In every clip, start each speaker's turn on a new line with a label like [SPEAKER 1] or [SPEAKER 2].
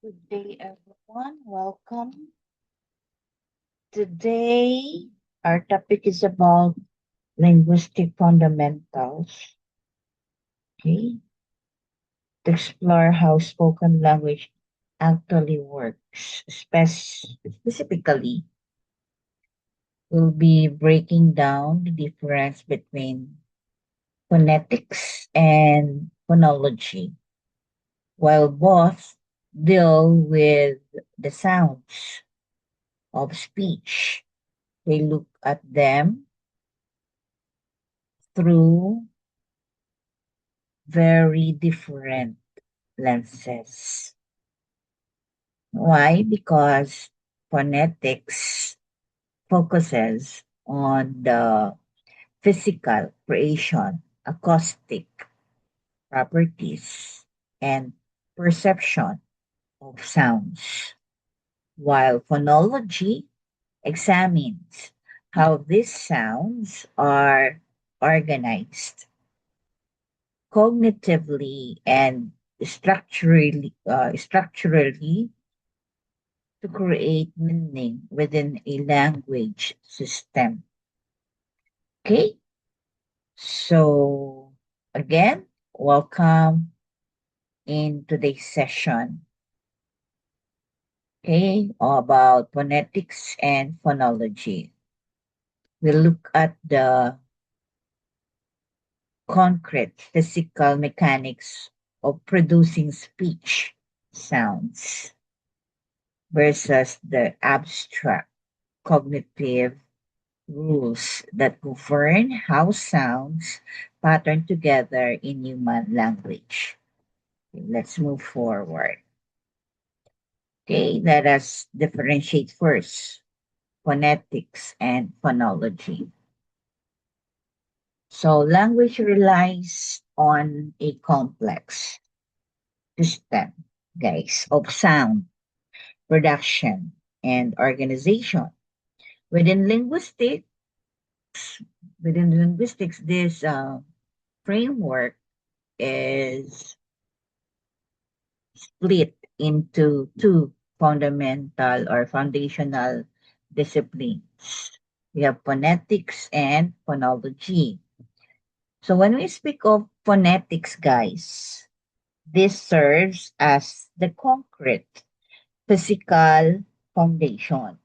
[SPEAKER 1] Good day, everyone. Welcome. Today, our topic is about linguistic fundamentals. Okay, to explore how spoken language actually works. Specifically, we'll be breaking down the difference between phonetics and phonology, while both deal with the sounds of speech. They look at them through very different lenses. Why? Because phonetics focuses on the physical creation, acoustic properties, and perception of sounds, while phonology examines how these sounds are organized cognitively and structurally to create meaning within a language system. Okay, so again, welcome in today's session. Okay, all about phonetics and phonology. We'll look at the concrete physical mechanics of producing speech sounds versus the abstract cognitive rules that govern how sounds pattern together in human language. Okay, let's move forward. Okay, let us differentiate first phonetics and phonology. So, language relies on a complex system, guys, of sound production and organization. Within linguistics, within linguistics, this framework is split into two fundamental or foundational disciplines. We have phonetics and phonology. So when we speak of phonetics, guys, this serves as the concrete physical foundation.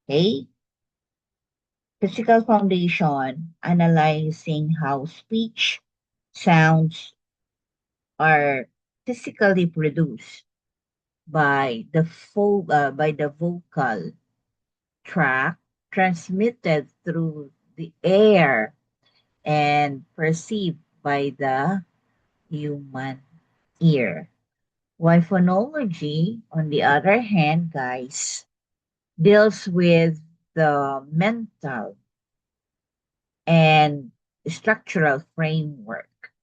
[SPEAKER 1] Okay? Physical foundation analyzing how speech sounds are physically produced by the vocal tract transmitted through the air and perceived by the human ear. While phonology, on the other hand, guys, deals with the mental and structural framework,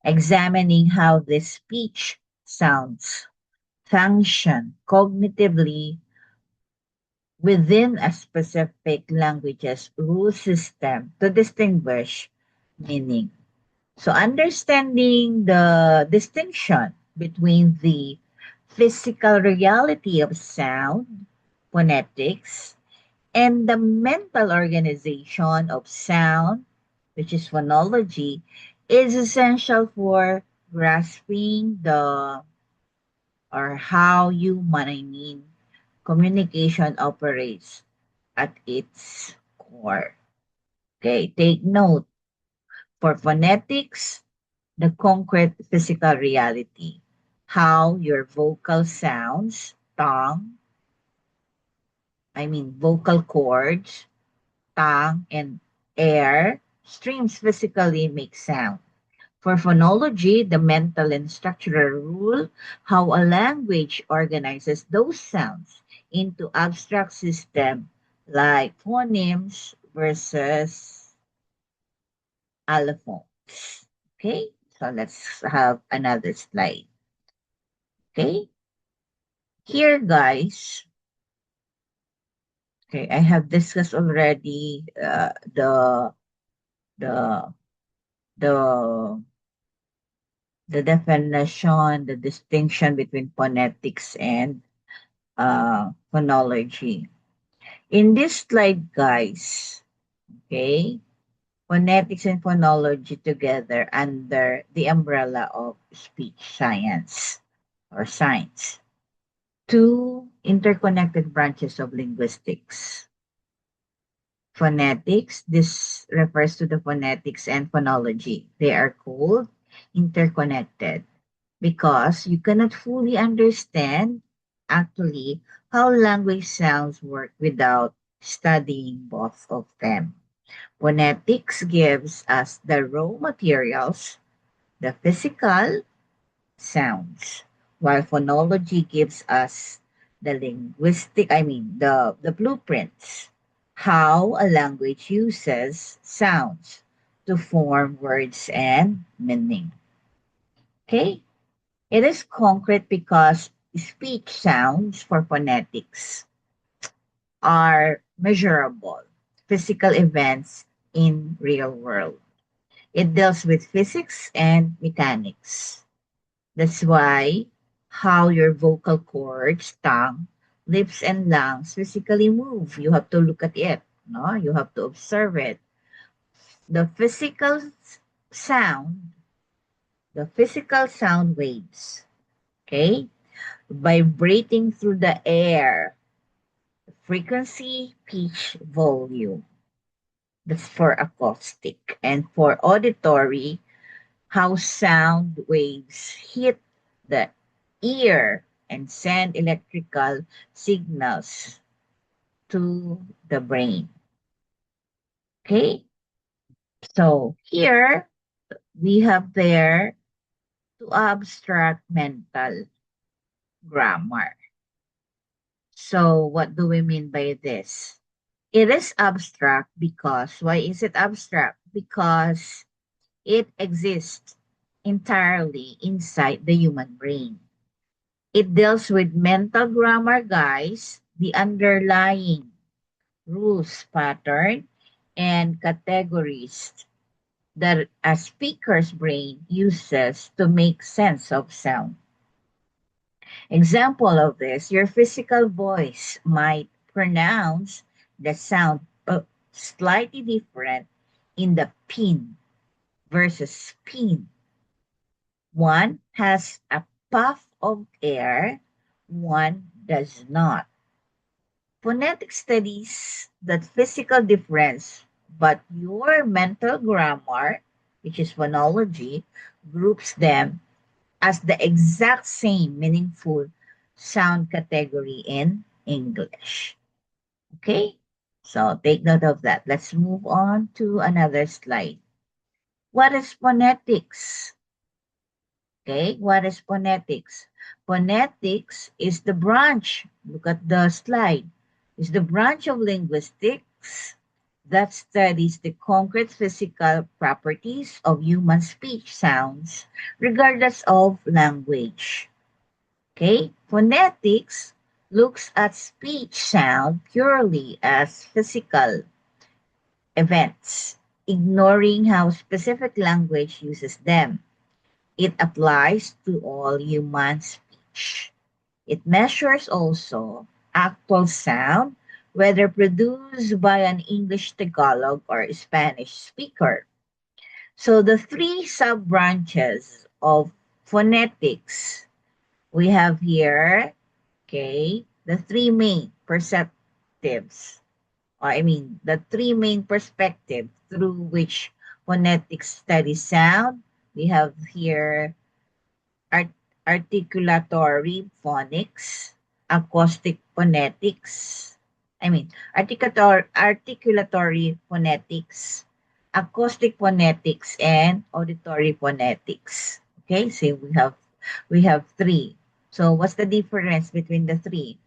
[SPEAKER 1] examining how the speech sounds function cognitively within a specific language's rule system to distinguish meaning. So, understanding the distinction between the physical reality of sound, phonetics, and the mental organization of sound, which is phonology, is essential for grasping the or how human, communication operates at its core. Okay, take note for phonetics, the concrete physical reality, how your vocal sounds, vocal cords, tongue, and air streams physically make sound. For phonology, the mental and structural rule, how a language organizes those sounds into abstract system like phonemes versus allophones. Okay, so let's have another slide. Okay, here guys, okay, I have discussed already the the the definition, the distinction between phonetics and phonology. In this slide, guys, okay, phonetics and phonology together under the umbrella of speech science or science. Two interconnected branches of linguistics. Phonetics, this refers to the phonetics and phonology. They are called interconnected because you cannot fully understand actually how language sounds work without studying both of them. Phonetics gives us the raw materials, the physical sounds, while phonology gives us the the blueprints, how a language uses sounds to form words and meaning. Okay? It is concrete because speech sounds for phonetics are measurable physical events in real world. It deals with physics and mechanics. That's why how your vocal cords, tongue, lips, and lungs physically move. You have to look at it. No, you have to observe it. The sound, the physical sound waves, okay, vibrating through the air, frequency, pitch, volume. That's for acoustic. And for auditory, how sound waves hit the ear and send electrical signals to the brain. Okay, so here we have there to abstract mental grammar. So what do we mean by this? It is abstract because, why is it abstract? Because it exists entirely inside the human brain. It deals with mental grammar, guys, the underlying rules, pattern, and categories that a speaker's brain uses to make sense of sound. Example of this, your physical voice might pronounce the sound slightly different in the pin versus spin. One has a puff of air, one does not. Phonetic studies that physical difference, but your mental grammar, which is phonology, groups them as the exact same meaningful sound category in English. Okay? So take note of that. Let's move on to another slide. What is phonetics? Okay, what is phonetics? Phonetics is the branch, look at the slide, is the branch of linguistics that studies the concrete physical properties of human speech sounds, regardless of language. Okay, phonetics looks at speech sound purely as physical events, ignoring how specific language uses them. It applies to all human speech. It measures also actual sound, whether produced by an English Tagalog or Spanish speaker. So the three sub-branches of phonetics we have here, okay, the three main perceptives, or I mean, the three main perspectives through which phonetics studies sound. We have here art- articulatory phonics, acoustic phonetics. I mean, articulatory phonetics, acoustic phonetics, and auditory phonetics. Okay, so we have three. So what's the difference between the three?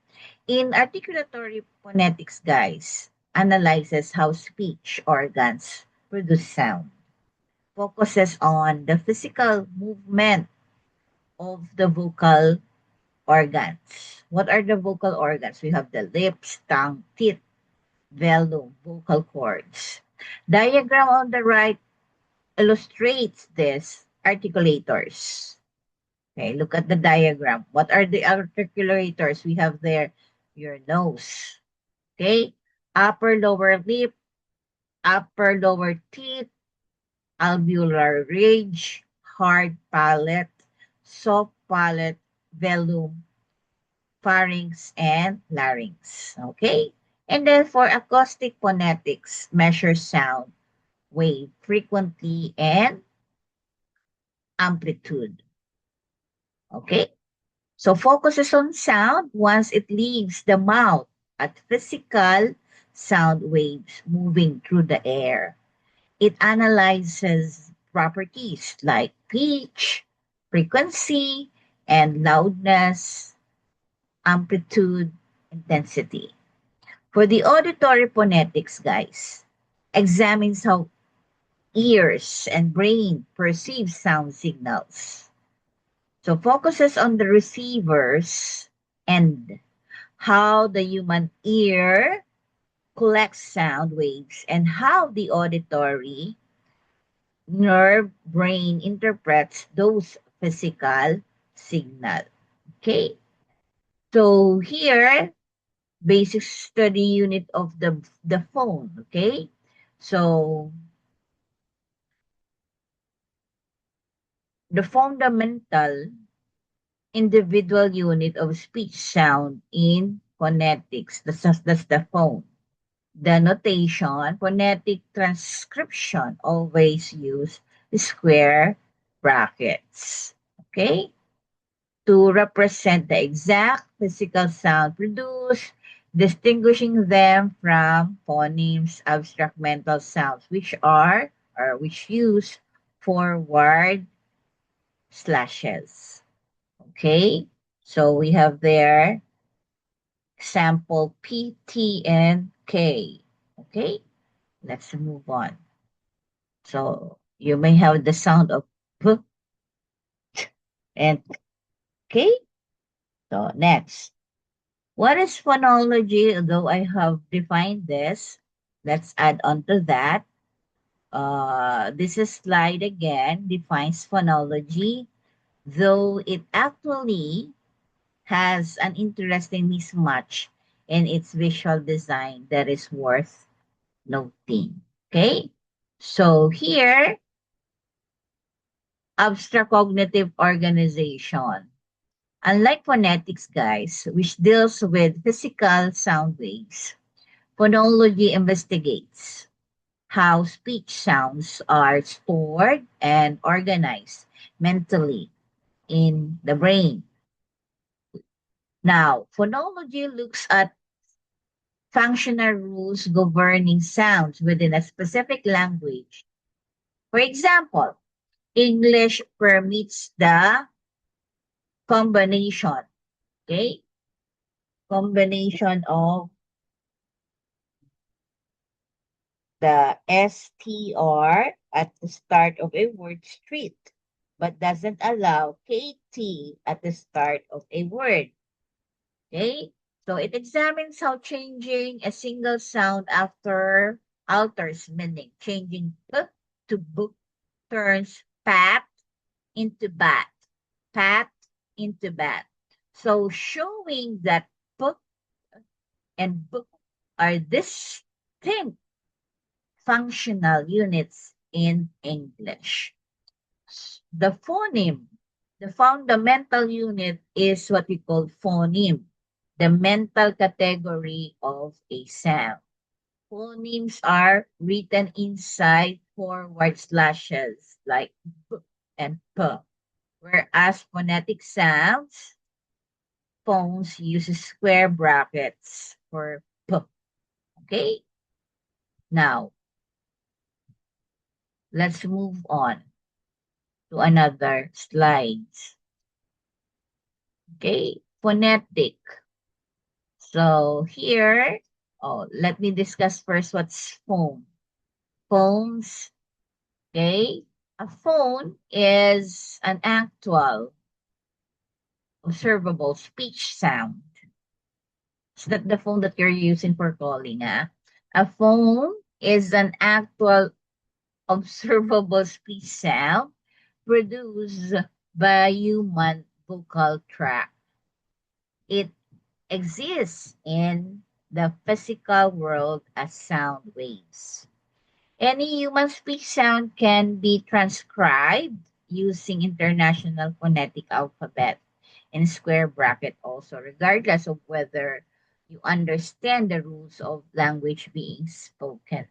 [SPEAKER 1] In articulatory phonetics, guys, analyzes how speech organs produce sound, focuses on the physical movement of the vocal organs. What are the vocal organs? We have the lips, tongue, teeth, velum, vocal cords. Diagram on the right illustrates this articulators. Okay, look at the diagram. What are the articulators? We have there your nose. Okay, upper lower lip, upper lower teeth, alveolar ridge, hard palate, soft palate, velum, pharynx, and larynx. Okay? And then for acoustic phonetics, measure sound, wave frequency, and amplitude. Okay? So focuses on sound once it leaves the mouth at physical sound waves moving through the air. It analyzes properties like pitch, frequency, and loudness, amplitude, intensity. For the auditory phonetics, guys, examines how ears and brain perceive sound signals. So focuses on the receivers and how the human ear collects sound waves and how the auditory nerve brain interprets those physical signal. Okay. So here, basic study unit of the phone. Okay. So the fundamental individual unit of speech sound in phonetics. That's the phone. The notation, phonetic transcription, always use square brackets. Okay? To represent the exact physical sound produced, distinguishing them from phonemes, abstract mental sounds, which are or which use forward slashes. Okay? So we have there sample P, T, and K. Okay? Let's move on. So you may have the sound of P and K. So next. What is phonology? Although I have defined this, let's add on to that. This is slide again defines phonology, though it actually has an interesting mismatch in its visual design that is worth noting. Okay, so here, abstract cognitive organization. Unlike phonetics, guys, which deals with physical sound waves, phonology investigates how speech sounds are stored and organized mentally in the brain. Now, phonology looks at functional rules governing sounds within a specific language. For example, English permits the combination, okay? Combination of the STR at the start of a word street, but doesn't allow KT at the start of a word. Okay? So it examines how changing a single sound after alters meaning. Changing p to book turns pat into bat. Pat into bat. So showing that book and book are distinct functional units in English. The phoneme, the fundamental unit is what we call phoneme, the mental category of a sound. Phonemes are written inside forward slashes like b and p, whereas phonetic sounds, phones uses square brackets for p. Okay, now let's move on to another slides. Okay, phonetic. So here, let me discuss first what's phone. Phones, okay? A phone is an actual observable speech sound. It's not the phone that you're using for calling, ah. A phone is an actual observable speech sound produced by human vocal tract. It exists in the physical world as sound waves. Any human speech sound can be transcribed using International Phonetic Alphabet in square bracket also, regardless of whether you understand the rules of language being spoken.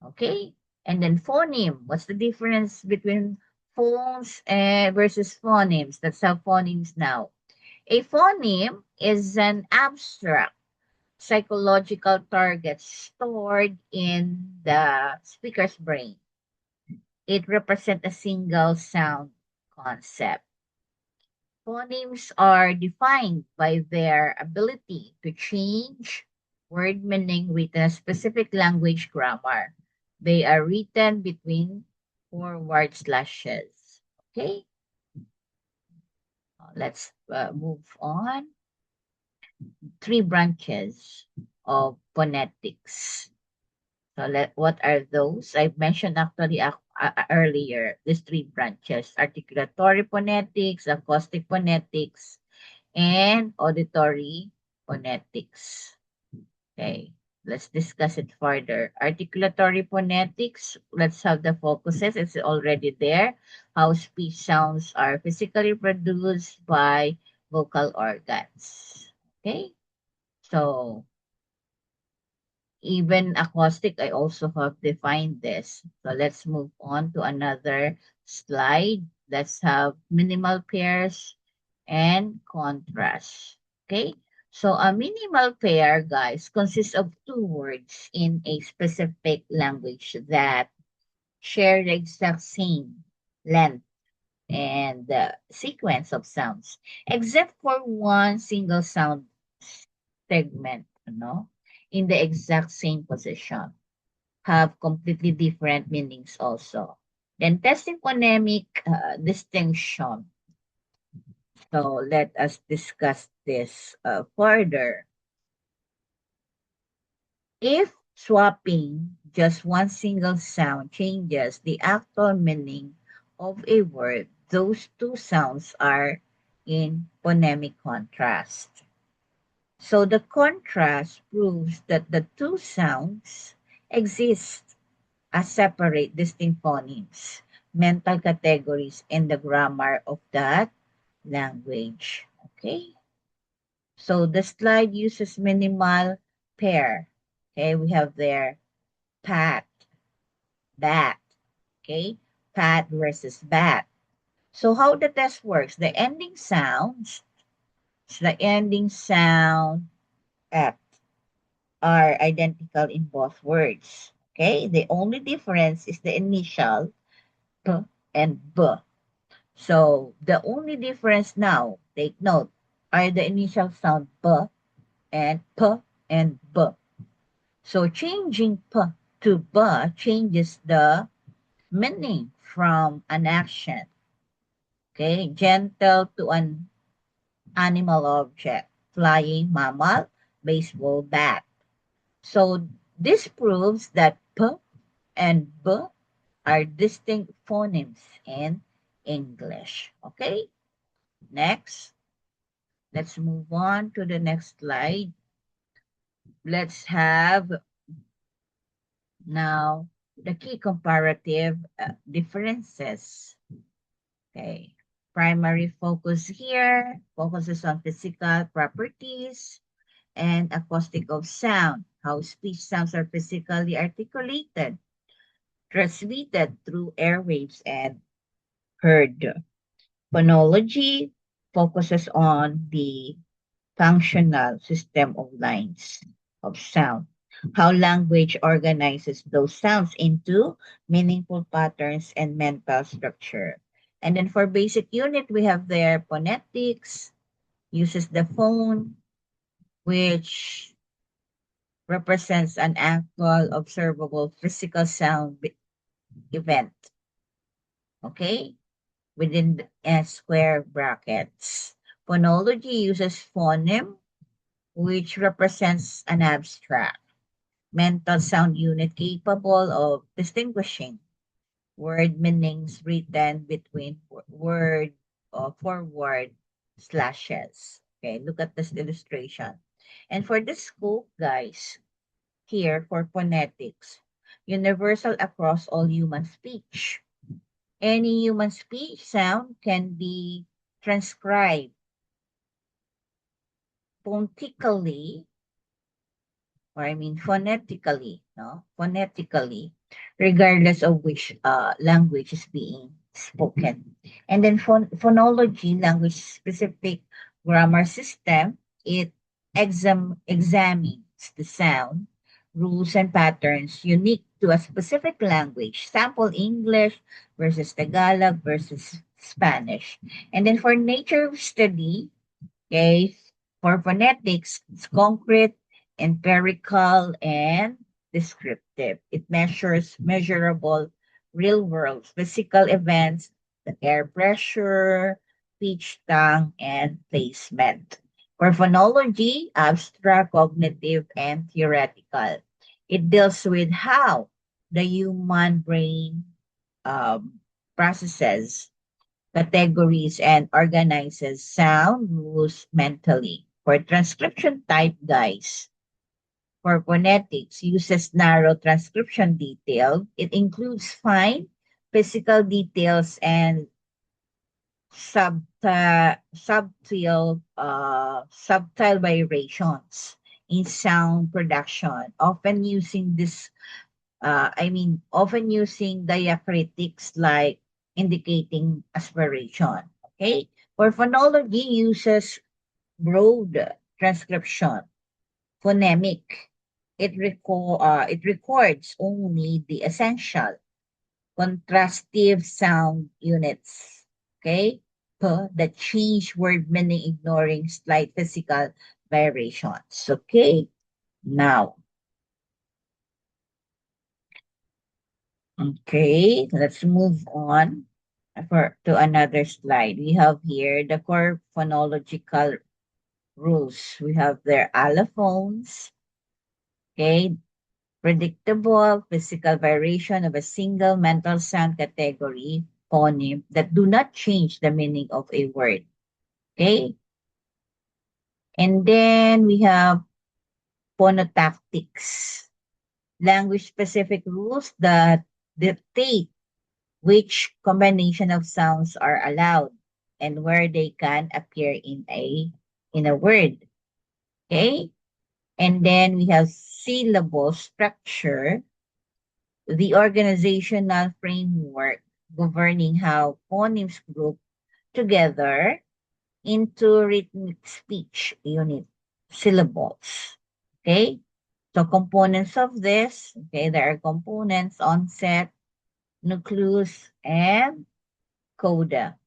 [SPEAKER 1] Okay? And then phoneme. What's the difference between phones versus phonemes? That's how phonemes now. A phoneme is an abstract psychological target stored in the speaker's brain. It represents a single sound concept. Phonemes are defined by their ability to change word meaning within a specific language grammar. They are written between forward slashes. Okay, let's move on. Three branches of phonetics. So what are those? I mentioned actually earlier these three branches: articulatory phonetics, acoustic phonetics, and auditory phonetics. Okay, let's discuss it further. Articulatory phonetics, let's have the focuses. It's already there. How speech sounds are physically produced by vocal organs. Okay, so even acoustic, I also have defined this. So let's move on to another slide. Let's have minimal pairs and contrast. Okay. So a minimal pair, guys, consists of two words in a specific language that share the exact same length and sequence of sounds, except for one single sound segment, in the exact same position, have completely different meanings also. Then testing phonemic distinction. So let us discuss this further. If swapping just one single sound changes the actual meaning of a word, those two sounds are in phonemic contrast. So the contrast proves that the two sounds exist as separate distinct phonemes, mental categories in the grammar of that language. Okay? So the slide uses minimal pair. Okay, we have there pat, bat. Okay, pat versus bat. So how the test works? The ending sound F are identical in both words. Okay, the only difference is the initial P and B. So the only difference now, take note, are the initial sound B and P and B. So changing P to B changes the meaning from an action, okay, gentle to an animal object, flying mammal, baseball bat. So this proves that P and B are distinct phonemes in English. Okay, next, let's move on to the next slide. Let's have now the key comparative differences. Okay, primary focus here focuses on physical properties and acoustic of sound, how speech sounds are physically articulated, transmitted through airwaves, and heard. Phonology focuses on the functional system of lines of sound, how language organizes those sounds into meaningful patterns and mental structure. And then for basic unit, we have their phonetics, uses the phone, which represents an actual observable physical sound event, okay, within the square brackets. Phonology uses phoneme, which represents an abstract mental sound unit capable of distinguishing word meanings written between word or forward slashes. Okay, look at this illustration. And for the scope, guys, here for phonetics, universal across all human speech. Any human speech sound can be transcribed phonetically, or I mean phonetically, no? Phonetically, regardless of which language is being spoken. And then phonology, language specific grammar system, it examines the sound, rules and patterns unique to a specific language. Sample English versus Tagalog versus Spanish. And then for nature study, okay, for phonetics, it's concrete, empirical, and descriptive. It measures measurable real world physical events, the air pressure, pitch, tongue, and placement. For phonology, abstract, cognitive, and theoretical. It deals with how the human brain um, processes categories and organizes sound rules mentally. For transcription type, guys, for phonetics, uses narrow transcription detail. It includes fine physical details and subtle variations in sound production, often using diacritics like indicating aspiration. Okay? For phonology uses broad transcription, phonemic. It records only the essential contrastive sound units. Okay? That change word meaning ignoring slight physical variations. Okay? Now, okay, let's move on to another slide. We have here the core phonological rules. We have their allophones, okay, predictable physical variation of a single mental sound category, phoneme, that do not change the meaning of a word. Okay? And then we have phonotactics, language-specific rules that dictate which combination of sounds are allowed and where they can appear in a word. Okay? And then we have syllable structure, the organizational framework governing how phonemes group together into rhythmic speech unit syllables. Okay? So components of this, okay, there are components, onset, nucleus, and coda.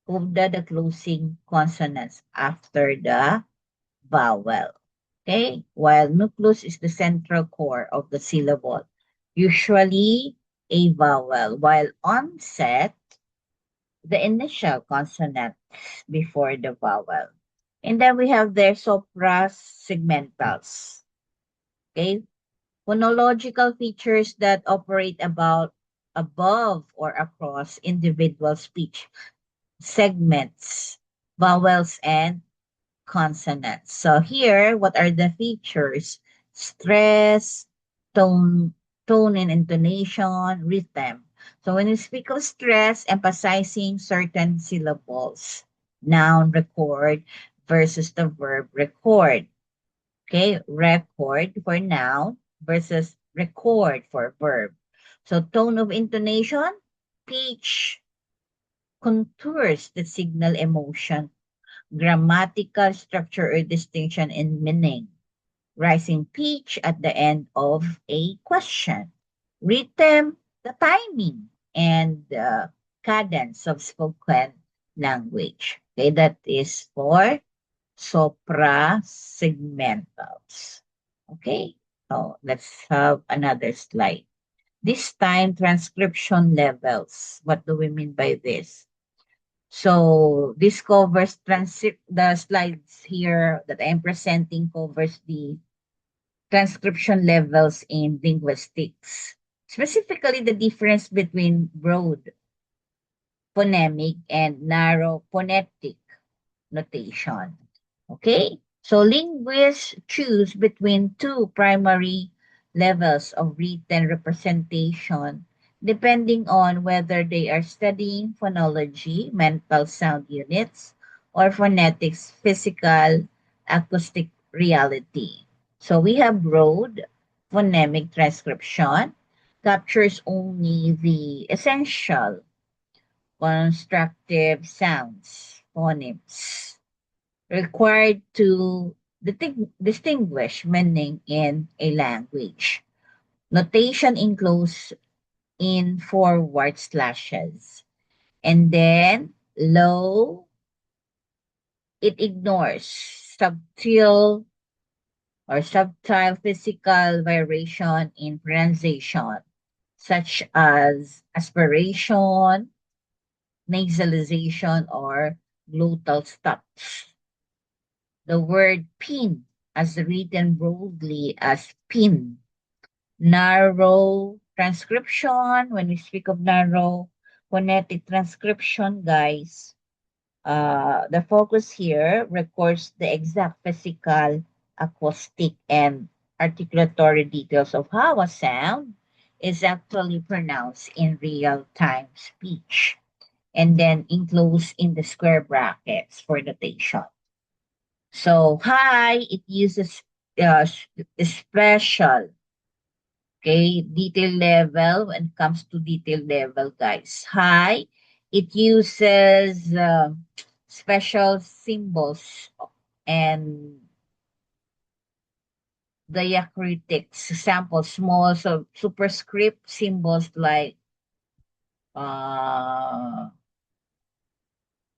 [SPEAKER 1] Coda, the closing consonants after the vowel. Okay? While nucleus is the central core of the syllable, usually a vowel, while onset, the initial consonant before the vowel. And then we have their suprasegmentals. Okay? Phonological features that operate about above or across individual speech segments, vowels, and consonants. So here, what are the features? Stress, tone, tone and intonation, rhythm. So when you speak of stress, emphasizing certain syllables, noun record versus the verb record. Okay, record for noun versus record for verb. So tone of intonation, pitch, contours that signal emotion, grammatical structure or distinction in meaning, rising pitch at the end of a question, rhythm, the timing, and the cadence of spoken language. Okay, that is for suprasegmentals. Okay, so let's have another slide. This time, transcription levels. What do we mean by this? So this covers the slides here that I'm presenting covers the transcription levels in linguistics. specifically the difference between broad phonemic and narrow phonetic notation. Okay? So linguists choose between two primary levels of written representation depending on whether they are studying phonology, mental sound units, or phonetics, physical, acoustic reality. So we have broad phonemic transcription, captures only the essential constructive sounds, phonemes required to distinguish meaning in a language. Notation includes in forward slashes. And then low, it ignores subtle physical variation in pronunciation, such as aspiration, nasalization, or glottal stops. The word pin, as written broadly as pin. Narrow transcription, when we speak of narrow phonetic transcription, guys, the focus here records the exact physical, acoustic, and articulatory details of how a sound is actually pronounced in real time speech, and then enclosed in the square brackets for notation. So high, it uses special, okay, detail level. When it comes to detail level, guys, high, it uses special symbols and diacritics, example, small, so superscript symbols uh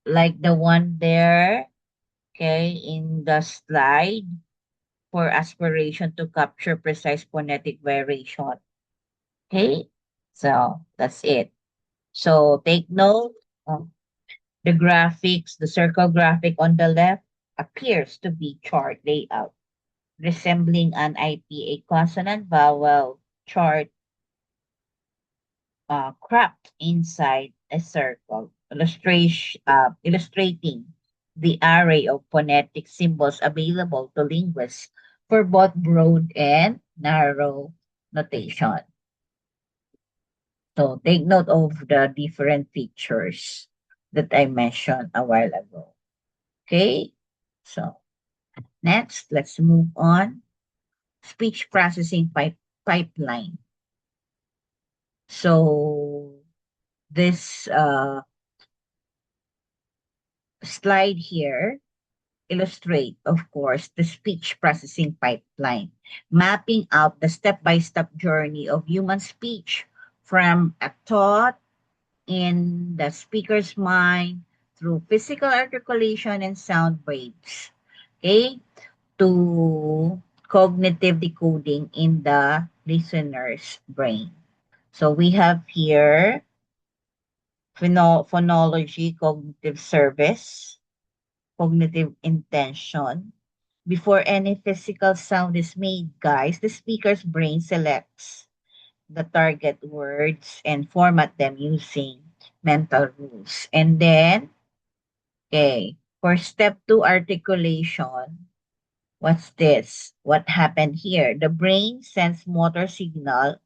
[SPEAKER 1] like the one there, okay, in the slide, for aspiration to capture precise phonetic variation. Okay, so that's it. So take note, the graphics, the circle graphic on the left appears to be chart layout, resembling an IPA consonant vowel chart cropped inside a circle, illustrating the array of phonetic symbols available to linguists for both broad and narrow notation. So take note of the different features that I mentioned a while ago. Okay, so next, let's move on. Speech processing pipeline. So this slide here illustrate, of course, the speech processing pipeline, mapping out the step-by-step journey of human speech from a thought in the speaker's mind through physical articulation and sound waves, okay, to cognitive decoding in the listener's brain. So we have here phonology, cognitive service, cognitive intention. Before any physical sound is made, guys, the speaker's brain selects the target words and format them using mental rules. And then, okay, for step two articulation, what's this? What happened here? The brain sends motor signal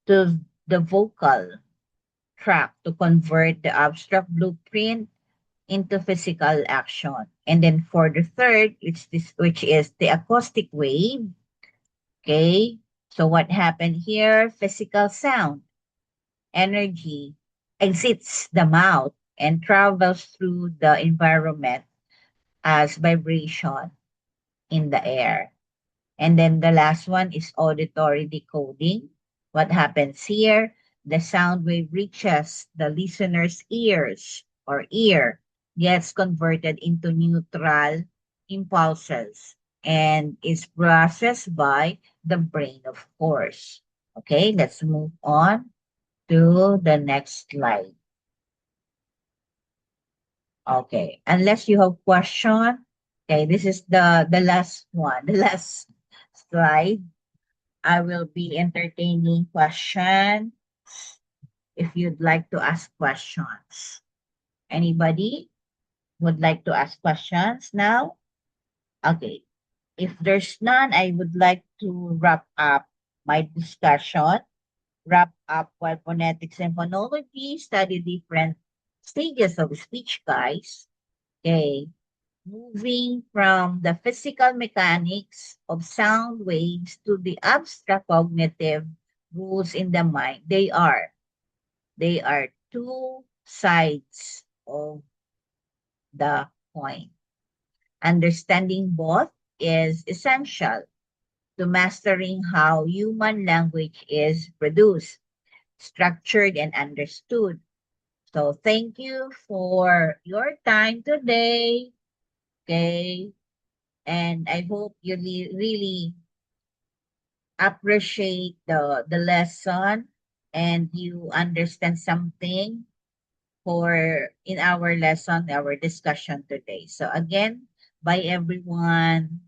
[SPEAKER 1] to the vocal tract to convert the abstract blueprint into physical action. And then for the third, which is the acoustic wave. Okay. So what happened here? Physical sound, energy exits the mouth and travels through the environment as vibration in the air. And then the last one is auditory decoding. What happens here? The sound wave reaches the listener's ears or ear, gets converted into neutral impulses, and is processed by the brain, of course. Okay, let's move on to the next slide. Okay, unless you have question. Okay, this is the last one, the last slide. I will be entertaining question. if you'd like to ask questions. Anybody would like to ask questions now? Okay. If there's none, I would like to wrap up my discussion. Wrap up while phonetics and phonology study different stages of speech, guys. Okay. Moving from the physical mechanics of sound waves to the abstract cognitive rules in the mind, they are two sides of the coin. Understanding both is essential to mastering how human language is produced, structured, and understood. So thank you for your time today. Okay. And I hope you really appreciate the lesson and you understand something for in our lesson, our discussion today. So again, bye everyone.